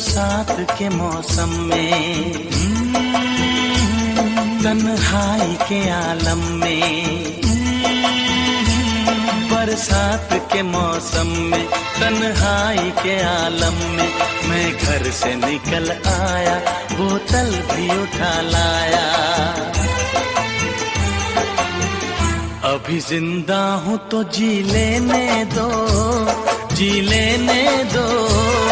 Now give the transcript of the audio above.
बरसात के मौसम में, तन्हाई के आलम में, बरसात के मौसम में, तन्हाई के आलम में, मैं घर से निकल आया, बोतल भी उठा लाया। अभी जिंदा हूँ तो जी लेने दो, जी लेने दो।